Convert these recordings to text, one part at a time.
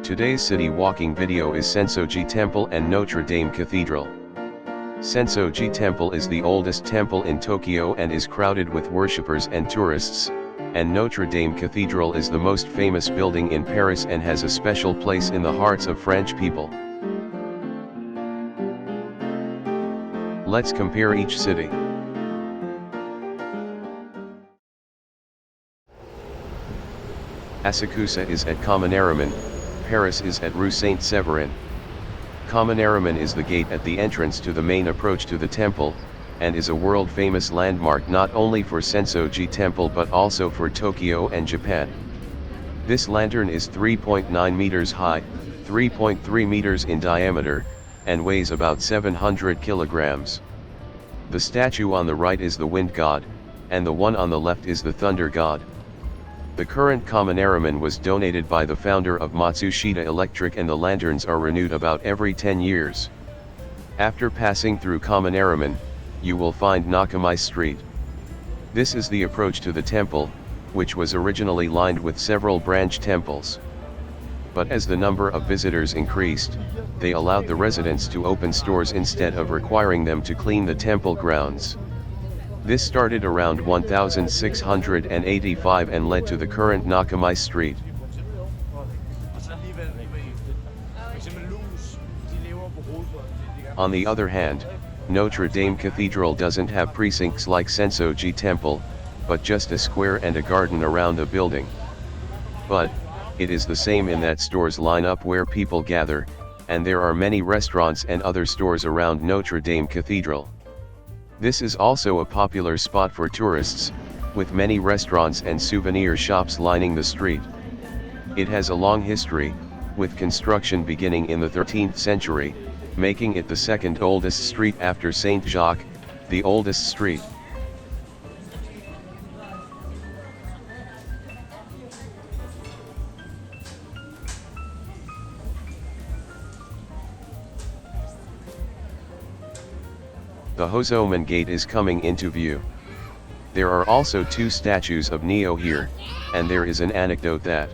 Today's city walking video is Sensoji Temple and Notre Dame Cathedral. Sensoji Temple is the oldest temple in Tokyo and is crowded with worshippers and tourists, and Notre Dame Cathedral is the most famous building in Paris and has a special place in the hearts of French people. Let's compare each city. Asakusa is at Commonariman, Paris is at Rue Saint-Séverin. Commonariman is the gate at the entrance to the main approach to the temple, and is a world-famous landmark not only for Sensoji Temple but also for Tokyo and Japan. This lantern is 3.9 meters high, 3.3 meters in diameter, and weighs about 700 kilograms. The statue on the right is the wind god, and the one on the left is the thunder god. The current Commonariman was donated by the founder of Matsushita Electric, and the lanterns are renewed about every 10 years. After passing through Commonariman, you will find Nakamai Street. This is the approach to the temple, which was originally lined with several branch temples. But as the number of visitors increased, they allowed the residents to open stores instead of requiring them to clean the temple grounds. This started around 1685 and led to the current Nakamai Street. On the other hand, Notre Dame Cathedral doesn't have precincts like Sensoji Temple, but just a square and a garden around the building. But it is the same in that stores line up where people gather, and there are many restaurants and other stores around Notre Dame Cathedral. This is also a popular spot for tourists, with many restaurants and souvenir shops lining the street. It has a long history, with construction beginning in the 13th century, making it the second oldest street after Saint Jacques, the oldest street. The Hosoman Gate is coming into view. There are also two statues of Neo here, and there is an anecdote that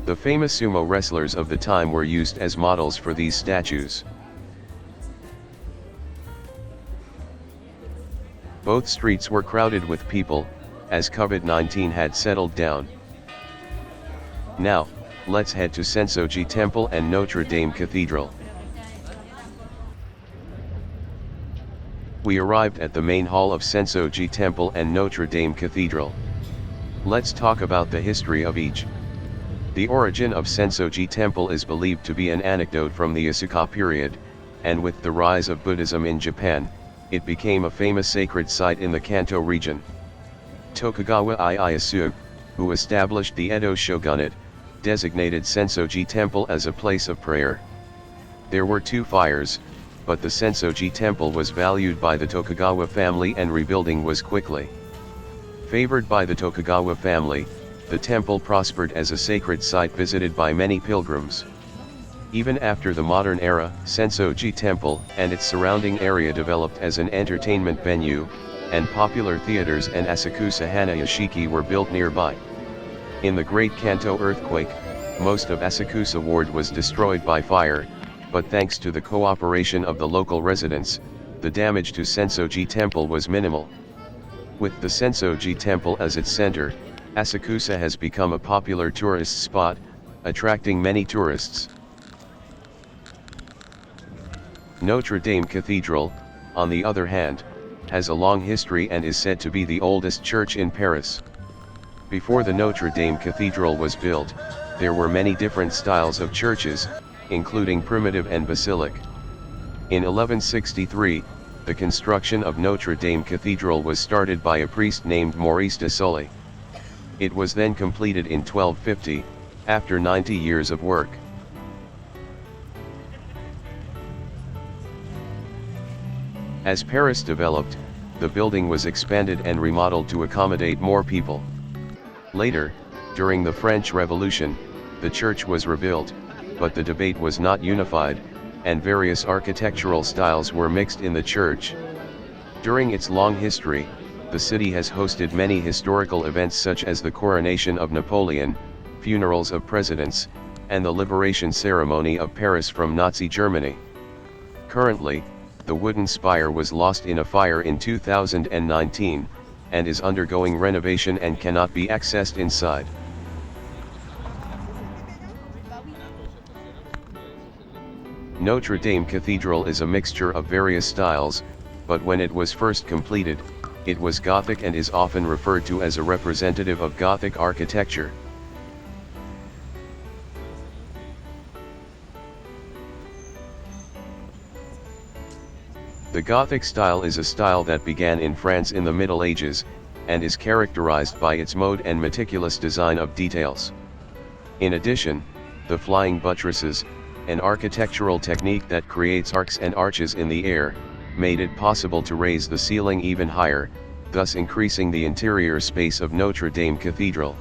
the famous sumo wrestlers of the time were used as models for these statues. Both streets were crowded with people, as COVID-19 had settled down. Now, let's head to Sensoji Temple and Notre Dame Cathedral. We arrived at the main hall of Sensoji Temple and Notre Dame Cathedral. Let's talk about the history of each. The origin of Sensoji Temple is believed to be an anecdote from the Asuka period, and with the rise of Buddhism in Japan, it became a famous sacred site in the Kanto region. Tokugawa Ieyasu, who established the Edo shogunate, designated Sensoji Temple as a place of prayer. There were two fires, but the Sensoji Temple was valued by the Tokugawa family and rebuilding was quickly. Favored by the Tokugawa family, the temple prospered as a sacred site visited by many pilgrims. Even after the modern era, Sensoji Temple and its surrounding area developed as an entertainment venue, and popular theaters and Asakusa Hanayashiki were built nearby. In the Great Kanto earthquake, most of Asakusa Ward was destroyed by fire, but thanks to the cooperation of the local residents, the damage to Sensoji Temple was minimal. With the Sensoji Temple as its center, Asakusa has become a popular tourist spot, attracting many tourists. Notre Dame Cathedral, on the other hand, has a long history and is said to be the oldest church in Paris. Before the Notre Dame Cathedral was built, there were many different styles of churches, including primitive and basilic. In 1163, the construction of Notre Dame Cathedral was started by a priest named Maurice de Sully. It was then completed in 1250, after 90 years of work. As Paris developed, the building was expanded and remodeled to accommodate more people. Later, during the French Revolution, the church was rebuilt, but the debate was not unified, and various architectural styles were mixed in the church. During its long history, the city has hosted many historical events such as the coronation of Napoleon, funerals of presidents, and the liberation ceremony of Paris from Nazi Germany. Currently, the wooden spire was lost in a fire in 2019, and is undergoing renovation and cannot be accessed inside. Notre Dame Cathedral is a mixture of various styles, but when it was first completed, it was Gothic and is often referred to as a representative of Gothic architecture. The Gothic style is a style that began in France in the Middle Ages, and is characterized by its mode and meticulous design of details. In addition, the flying buttresses, an architectural technique that creates arcs and arches in the air, made it possible to raise the ceiling even higher, thus increasing the interior space of Notre Dame Cathedral.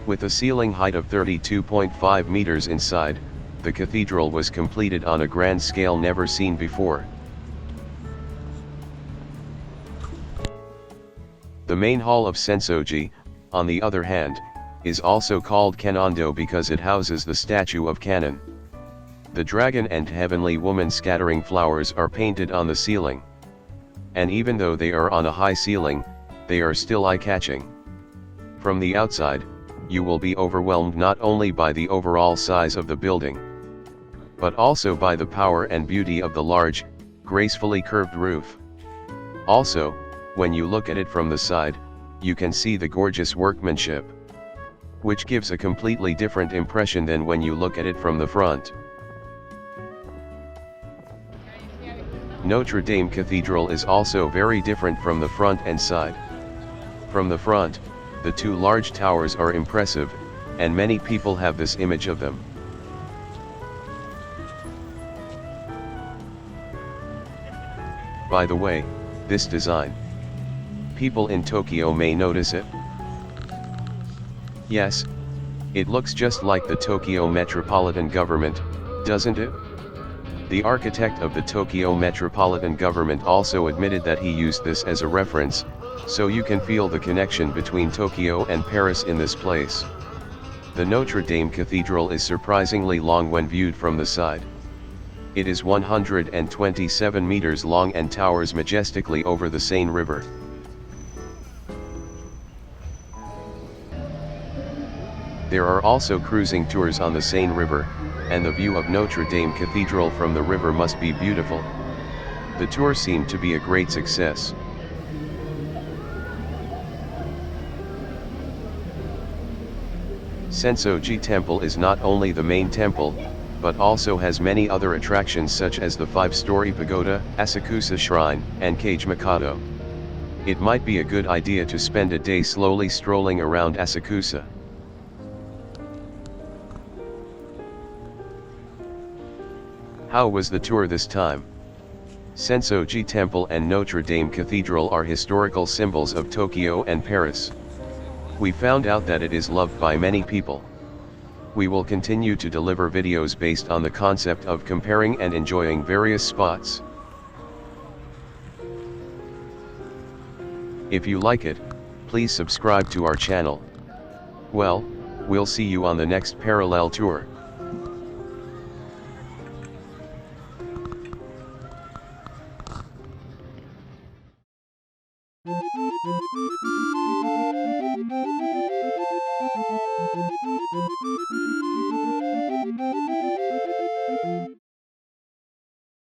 With a ceiling height of 32.5 meters inside, the cathedral was completed on a grand scale never seen before. The main hall of Sensoji, on the other hand, is also called Kanando because it houses the statue of Kannon. The dragon and heavenly woman scattering flowers are painted on the ceiling. And even though they are on a high ceiling, they are still eye-catching. From the outside, you will be overwhelmed not only by the overall size of the building, but also by the power and beauty of the large, gracefully curved roof. Also, when you look at it from the side, you can see the gorgeous workmanship, which gives a completely different impression than when you look at it from the front. Notre Dame Cathedral is also very different from the front and side. From the front, the two large towers are impressive, and many people have this image of them. By the way, this design, people in Tokyo may notice it. Yes, it looks just like the Tokyo Metropolitan Government, doesn't it? The architect of the Tokyo Metropolitan Government also admitted that he used this as a reference, so you can feel the connection between Tokyo and Paris in this place. The Notre Dame Cathedral is surprisingly long when viewed from the side. It is 127 meters long and towers majestically over the Seine River. There are also cruising tours on the Seine River, and the view of Notre Dame Cathedral from the river must be beautiful. The tour seemed to be a great success. Sensoji Temple is not only the main temple, but also has many other attractions such as the 5-story pagoda, Asakusa Shrine, and Cage Mikado. It might be a good idea to spend a day slowly strolling around Asakusa. How was the tour this time? Sensoji Temple and Notre Dame Cathedral are historical symbols of Tokyo and Paris. We found out that it is loved by many people. We will continue to deliver videos based on the concept of comparing and enjoying various spots. If you like it, please subscribe to our channel. Well, we'll see you on the next Parallel tour.